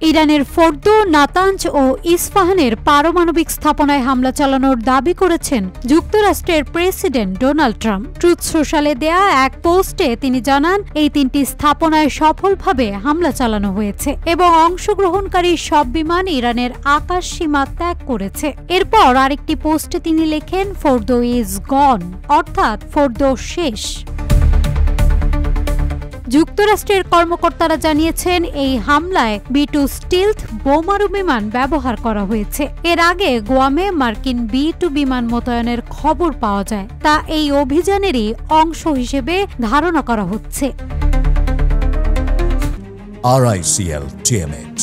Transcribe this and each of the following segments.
ইরানের Fordow, Natanz ও ইস্পাহানের পারমাণবিক স্থাপনায় হামলা চালানোর দাবি করেছেন যুক্তরাষ্ট্রের প্রেসিডেন্ট ডোনাল্ড ট্রাম্প। ট্রুথ সোশ্যালে দেয়া এক পোস্টে তিনি জানান, এই তিনটি স্থাপনায় সফলভাবে হামলা চালানো হয়েছে এবং অংশগ্রহণকারী সব বিমান ইরানের আকাশ সীমা ত্যাগ করেছে। এরপর আরেকটি পোস্টে তিনি লেখেন, ফোর্দো ইজ গন, অর্থাৎ ফোর্দো শেষ। যুক্তরাষ্ট্রের কর্মকর্তারা জানিয়েছেন, এই হামলায় B-2 স্টিলথ বোমারু বিমান ব্যবহার করা হয়েছে। এর আগে গুয়ামে মার্কিন B-2 বিমান মোতায়েনের খবর পাওয়া যায়, তা এই অভিযানেরই অংশ হিসেবে ধারণা করা হচ্ছে। RICL TMX,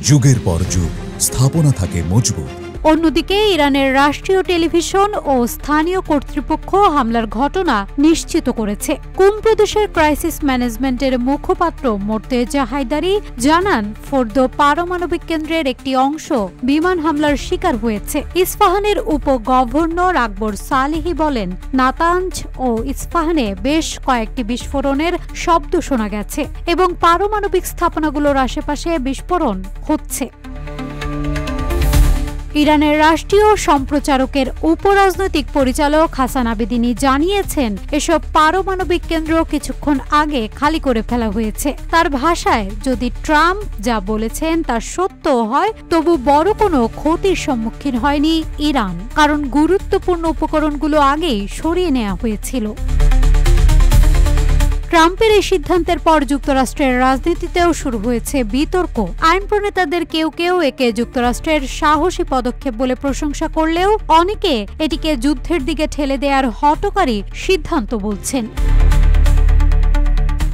যুগের পর যুগ স্থাপনা থাকে মজবুত। অন্যদিকে ইরানের রাষ্ট্রীয় টেলিভিশন ও স্থানীয় কর্তৃপক্ষ হামলার ঘটনা নিশ্চিত করেছে। কুম প্রদেশের ক্রাইসিস ম্যানেজমেন্টের মুখপাত্র মোর্তেজা হায়দারি জানান, ফোর্দো পারমাণবিক কেন্দ্রের একটি অংশ বিমান হামলার শিকার হয়েছে। ইস্পাহানের উপগভর্নর আকবর সালেহি বলেন, নাতাঞ্জ ও ইস্পাহানে বেশ কয়েকটি বিস্ফোরণের শব্দ শোনা গেছে এবং পারমাণবিক স্থাপনাগুলোর আশেপাশে বিস্ফোরণ হচ্ছে। ইরানের রাষ্ট্রীয় সম্প্রচারকের উপরাজনৈতিক পরিচালক হাসান আবেদিনী জানিয়েছেন, এসব পারমাণবিক কেন্দ্র কিছুক্ষণ আগে খালি করে ফেলা হয়েছে। তার ভাষায়, যদি ট্রাম্প যা বলেছেন তা সত্য হয়, তবু বড় কোনো ক্ষতির সম্মুখীন হয়নি ইরান, কারণ গুরুত্বপূর্ণ উপকরণগুলো আগেই সরিয়ে নেওয়া হয়েছিল। ট্রাম্পের এই সিদ্ধান্তের পর যুক্তরাষ্ট্রের রাজনীতিতেও শুরু হয়েছে বিতর্ক। আইন প্রণেতাদের কেউ কেউ একে যুক্তরাষ্ট্রের সাহসী পদক্ষেপ বলে প্রশংসা করলেও অনেকে এটিকে যুদ্ধের দিকে ঠেলে দেওয়ার হঠকারী সিদ্ধান্ত বলছেন।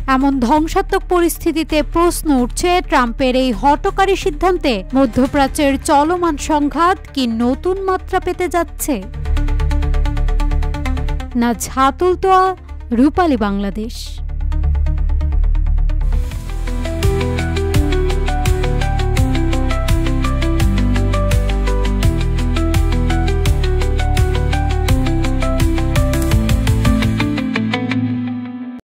এমন ধ্বংসাত্মক পরিস্থিতিতে প্রশ্ন উঠছে, ট্রাম্পের এই হঠকারী সিদ্ধান্তে মধ্যপ্রাচ্যের চলমান সংঘাত কি নতুন মাত্রা পেতে যাচ্ছে? নাজহাতুল তোয়া, রূপালী বাংলাদেশ।